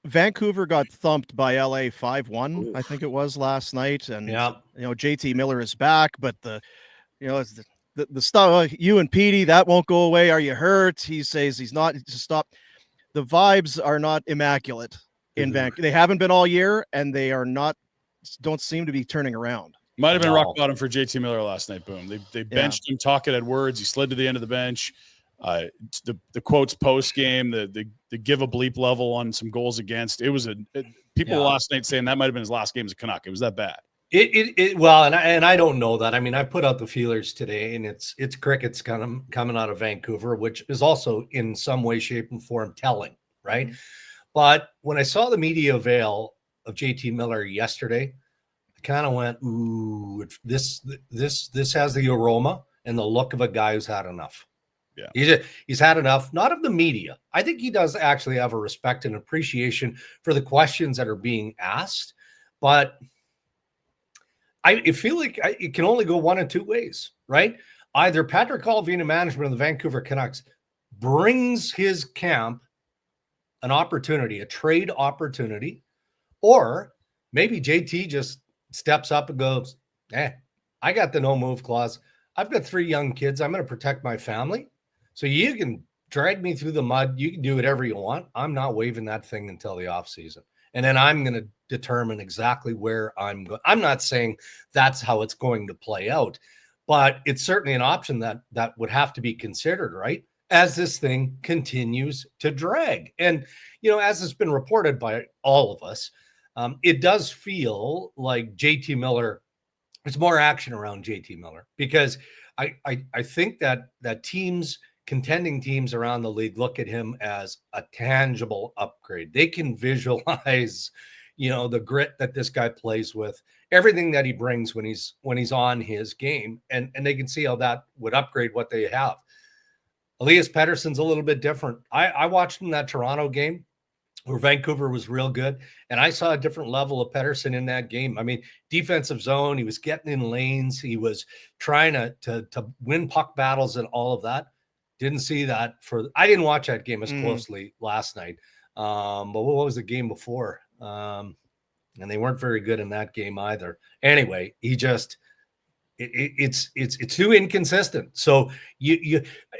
Vancouver got thumped by LA 5-1, Oof. I think it was last night. And, Yeah. JT Miller is back, but it's the stuff, you and Petey, that won't go away. Are you hurt? He says he's not. Just stop. The vibes are not immaculate in Vancouver. They haven't been all year, and they don't seem to be turning around. Might have been rock bottom for JT Miller last night. Boom. They benched him, talking at words. He slid to the end of the bench. The quotes post game, the give a bleep level on some goals against. It was people last night saying that might have been his last game as a Canuck. It was that bad. Well, and I don't know that. I mean, I put out the feelers today, and it's crickets kind of coming out of Vancouver, which is also in some way, shape, and form telling, right? Mm-hmm. But when I saw the media avail of JT Miller yesterday, I kind of went, "Ooh, this has the aroma and the look of a guy who's had enough." Yeah, he's had enough. Not of the media. I think he does actually have a respect and appreciation for the questions that are being asked, but I feel like it can only go one of two ways, right? Either Patrick Allvin and management of the Vancouver Canucks brings his camp an opportunity, a trade opportunity, or maybe JT just steps up and goes, I got the no move clause. I've got 3 young kids. I'm going to protect my family. So you can drag me through the mud. You can do whatever you want. I'm not waving that thing until the offseason. And then I'm going to determine exactly where I'm going. I'm not saying that's how it's going to play out, but it's certainly an option that would have to be considered, right? As this thing continues to drag. And, as it's been reported by all of us, it does feel like JT Miller, there's more action around JT Miller, because I think that contending teams around the league look at him as a tangible upgrade. They can visualize, the grit that this guy plays with, everything that he brings when he's on his game, and they can see how that would upgrade what they have. Elias Pettersson's a little bit different. I watched him that Toronto game where Vancouver was real good, and I saw a different level of Pettersson in that game. I mean, defensive zone, he was getting in lanes, he was trying to win puck battles and all of that. Didn't see that I didn't watch that game as closely last night. But what was the game before? And they weren't very good in that game either. Anyway, he just it's too inconsistent. So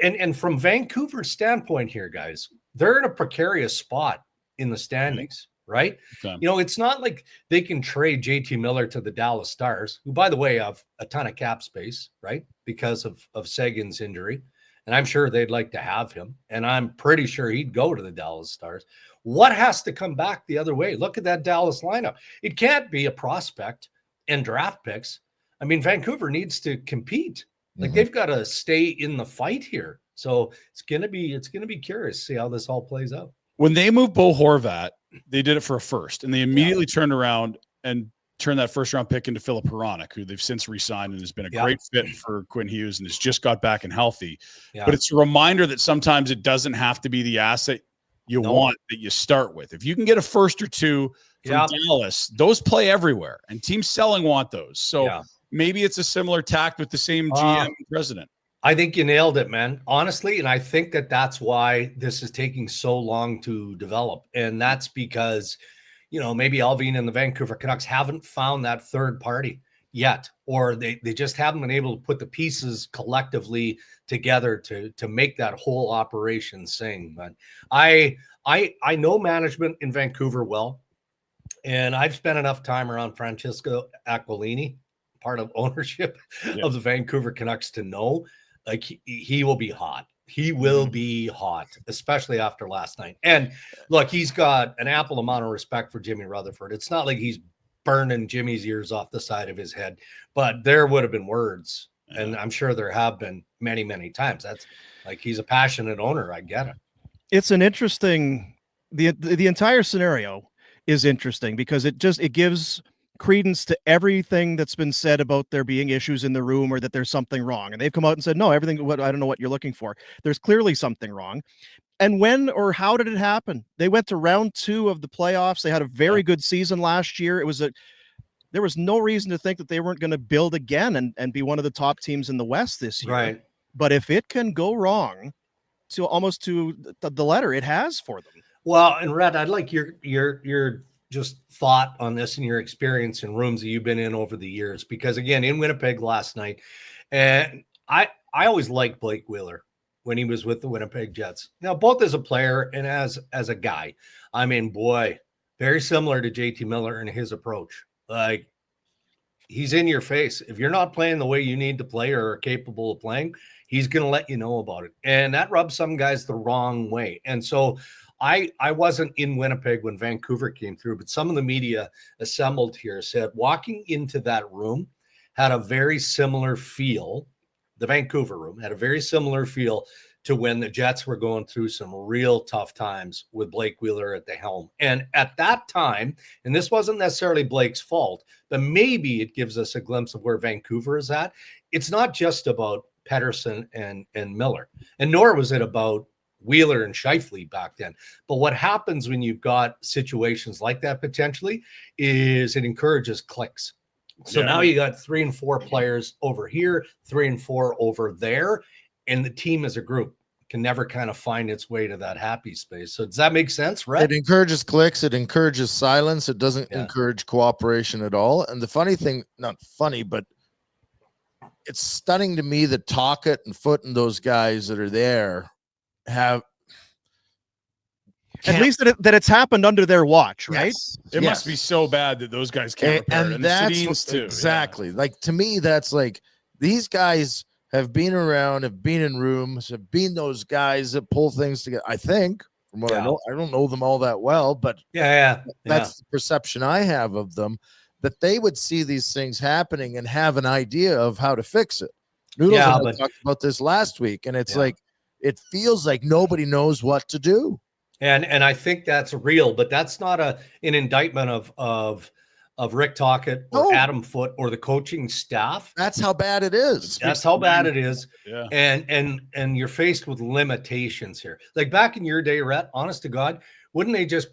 and from Vancouver's standpoint here, guys, they're in a precarious spot in the standings, right? Okay. It's not like they can trade JT Miller to the Dallas Stars, who, by the way, have a ton of cap space, right? Because of Sagan's injury. And I'm sure they'd like to have him. And I'm pretty sure he'd go to the Dallas Stars. What has to come back the other way? Look at that Dallas lineup. It can't be a prospect and draft picks. I mean, Vancouver needs to compete. Like they've got to stay in the fight here. So it's gonna be curious to see how this all plays out. When they moved Bo Horvat, they did it for a first, and they immediately turned around and turned that first round pick into Philip Hronek, who they've since re-signed and has been a great fit for Quinn Hughes and has just got back and healthy. Yeah. But it's a reminder that sometimes it doesn't have to be the asset you want that you start with. If you can get a first or two from Dallas, those play everywhere, and teams selling want those. So maybe it's a similar tact with the same GM and president. I think you nailed it, man. Honestly, and I think that's why this is taking so long to develop. And that's because, maybe Allvin and the Vancouver Canucks haven't found that third party yet, or they just haven't been able to put the pieces collectively together to make that whole operation sing. But I know management in Vancouver well, and I've spent enough time around Francesco Aquilini, part of ownership of the Vancouver Canucks, to know like he will be hot. He will be hot, especially after last night. And look, he's got an ample amount of respect for Jimmy Rutherford. It's not like he's burning Jimmy's ears off the side of his head, but there would have been words. And I'm sure there have been many, many times. That's like, he's a passionate owner. I get it. It's an interesting, the entire scenario is interesting because it gives credence to everything that's been said about there being issues in the room or that there's something wrong. And they've come out and said, no, I don't know what you're looking for. There's clearly something wrong. And when or how did it happen? They went to round 2 of the playoffs. They had a very good season last year. There was no reason to think that they weren't going to build again and be one of the top teams in the West this year. Right. But if it can go wrong to almost to the letter, it has for them. Well, and Rhett, I'd like your just thought on this and your experience in rooms that you've been in over the years. Because again, in Winnipeg last night, and I always liked Blake Wheeler when he was with the Winnipeg Jets. You know, both as a player and as a guy. I mean, boy, very similar to J.T. Miller in his approach. Like, he's in your face. If you're not playing the way you need to play or are capable of playing, he's going to let you know about it. And that rubs some guys the wrong way. And so I wasn't in Winnipeg when Vancouver came through, but some of the media assembled here said walking into that room had a very similar feel. The Vancouver room had a very similar feel to when the Jets were going through some real tough times with Blake Wheeler at the helm. And at that time, and this wasn't necessarily Blake's fault, but maybe it gives us a glimpse of where Vancouver is at. It's not just about Pettersson and Miller, and nor was it about Wheeler and Scheifele back then. But what happens when you've got situations like that potentially is it encourages clicks. So now you got 3 and 4 players over here, 3 and 4 over there, and the team as a group can never kind of find its way to that happy space. So does that make sense, right? It encourages clicks. It encourages silence. It doesn't encourage cooperation at all. And the funny thing, not funny, but it's stunning to me that Tocchet and Foote and those guys that are there have at least that it's happened under their watch, right? Yes, It must be so bad that those guys can't repair it. And the Sedins too. Exactly. Like, to me, that's like, these guys have been around, have been in rooms, have been those guys that pull things together. I think, from what I know, I don't know them all that well, but that's the perception I have of them, that they would see these things happening and have an idea of how to fix it. Noodles and I talked about this last week, and it's like, it feels like nobody knows what to do. And I think that's real, but that's not an indictment of Rick Tocchet or Adam Foote or the coaching staff. That's how bad it is. That's how bad it is. Yeah. And you're faced with limitations here. Like back in your day, Rhett, honest to God, wouldn't they just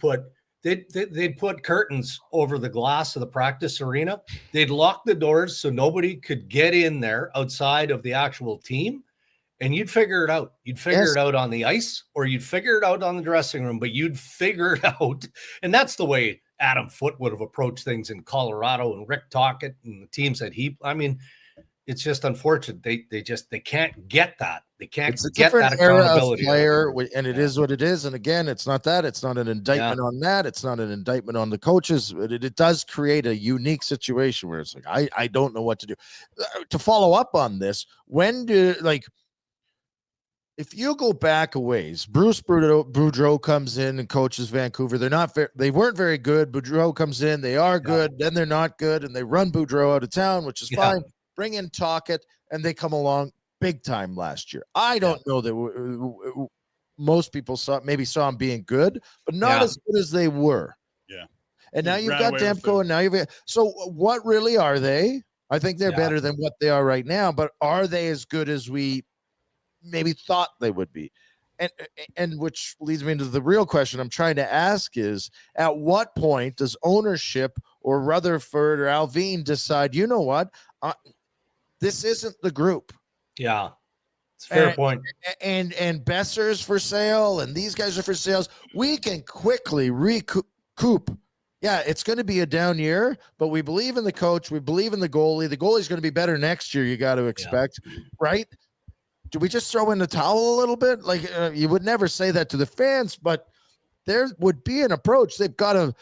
they'd put curtains over the glass of the practice arena? They'd lock the doors so nobody could get in there outside of the actual team. And you'd figure it out. You'd figure it out on the ice, or you'd figure it out on the dressing room, but you'd figure it out. And that's the way Adam Foote would have approached things in Colorado, and Rick Tocchet and the teams that I mean, it's just unfortunate. They can't get that. They can't get that accountability. Player, and it is what it is. And again, it's not that. It's not an indictment on that. It's not an indictment on the coaches. It does create a unique situation where it's like, I don't know what to do. To follow up on this, if you go back a ways, Bruce Boudreau comes in and coaches Vancouver. They weren't very good. Boudreau comes in, they are good, then they're not good, and they run Boudreau out of town, which is fine. Bring in Tocchet, and they come along big time last year. I don't know that most people saw him being good, but not as good as they were. Yeah. And now you've got Demko, and now so what really are they? I think they're better than what they are right now, but are they as good as we maybe thought they would be? And which leads me into the real question I'm trying to ask is, at what point does ownership or Rutherford or Alvin decide, you know what, this isn't the group? Yeah, it's a fair point. And Besser's for sale, and these guys are for sales. We can quickly recoup. Yeah, it's going to be a down year, but we believe in the coach. We believe in the goalie. The goalie's going to be better next year, you got to expect, right? Do we just throw in the towel a little bit? Like, you would never say that to the fans, but there would be an approach. They've got a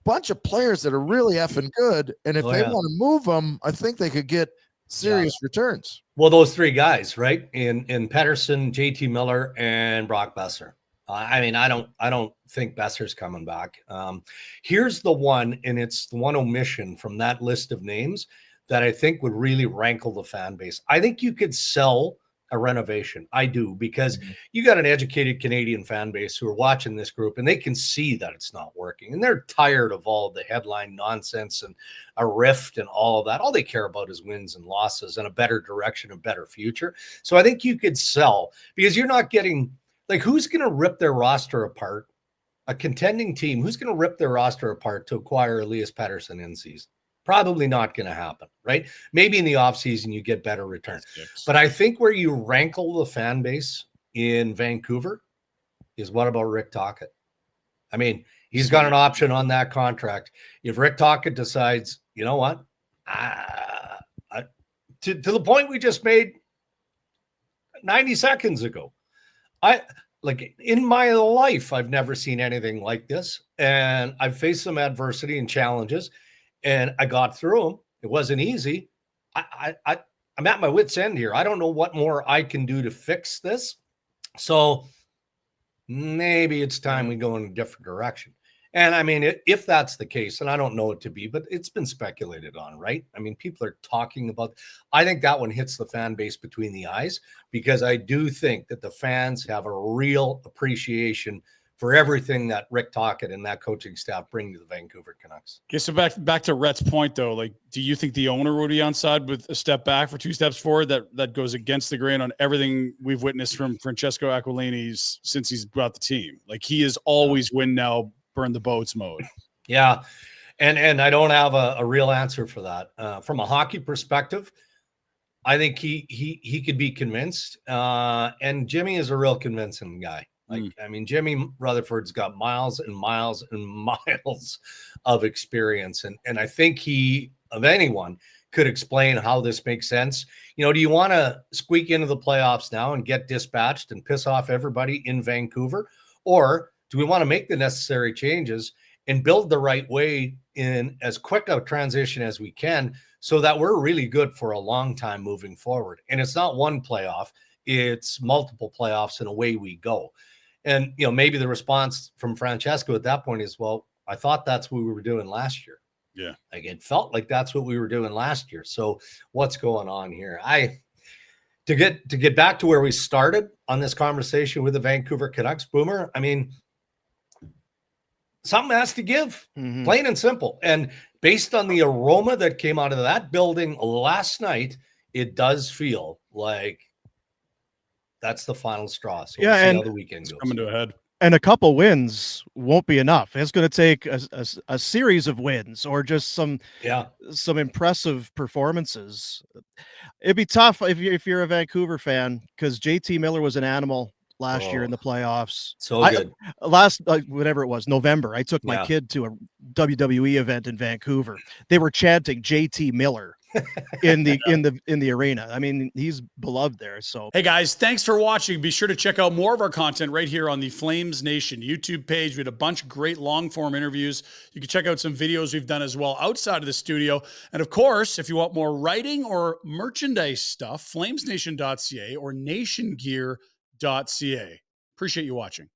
bunch of players that are really effing good, and if they want to move them, I think they could get serious returns. Well, those 3 guys, right? In Pettersson, J.T. Miller, and Brock Boeser. I mean, I don't think Besser's coming back. Here's the one, and it's the one omission from that list of names that I think would really rankle the fan base. I think you could sell a renovation. I do, because you got an educated Canadian fan base who are watching this group, and they can see that it's not working, and they're tired of all the headline nonsense and a rift and all of that. All they care about is wins and losses and a better direction, a better future. So I think you could sell, because you're not getting, like, who's going to rip their roster apart? A contending team, who's going to rip their roster apart to acquire Elias Pettersson in season? Probably not going to happen, right? Maybe in the offseason you get better returns. But I think where you rankle the fan base in Vancouver is, what about Rick Tocchet? I mean, he's got an option on that contract. If Rick Tocchet decides, you know what, to the point we just made 90 seconds ago, like in my life, I've never seen anything like this. And I've faced some adversity and challenges, and I got through them. It wasn't easy. I'm at my wit's end here. I don't know what more I can do to fix this. So maybe it's time we go in a different direction. And I mean, if that's the case, and I don't know it to be, but it's been speculated on, right? I mean, people are talking about, I think that one hits the fan base between the eyes, because I do think that the fans have a real appreciation for everything that Rick Tocchet and that coaching staff bring to the Vancouver Canucks. Okay, so back to Rhett's point, though, like, do you think the owner would be on side with a step back for 2 steps forward? That goes against the grain on everything we've witnessed from Francesco Aquilini's since he's brought the team. Like, he is always win now, burn the boats mode. Yeah. And I don't have a real answer for that. From a hockey perspective, I think he could be convinced. And Jimmy is a real convincing guy. Like, I mean, Jimmy Rutherford's got miles and miles and miles of experience. And I think he, of anyone, could explain how this makes sense. You know, do you want to squeak into the playoffs now and get dispatched and piss off everybody in Vancouver? Or do we want to make the necessary changes and build the right way in as quick a transition as we can, so that we're really good for a long time moving forward? And it's not one playoff, it's multiple playoffs, and away we go. And, you know, maybe the response from Francesco at that point is, well, I thought that's what we were doing last year. Yeah. Like, it felt like that's what we were doing last year. So what's going on here? To get back to where we started on this conversation with the Vancouver Canucks, Boomer, I mean, something has to give, plain and simple. And based on the aroma that came out of that building last night, it does feel like that's the final straw. So we'll see how the weekend goes. Coming to a head. And a couple wins won't be enough. It's going to take a series of wins, or just some impressive performances. It'd be tough if you're a Vancouver fan, because JT Miller was an animal last year in the playoffs. So good. Whatever it was, November, I took my kid to a WWE event in Vancouver. They were chanting JT Miller in the arena. I mean, he's beloved there. So, hey guys, thanks for watching. Be sure to check out more of our content right here on the Flames Nation YouTube page. We had a bunch of great long form interviews. You can check out some videos we've done as well outside of the studio. And of course, if you want more writing or merchandise stuff, flamesnation.ca or nationgear.ca. Appreciate you watching.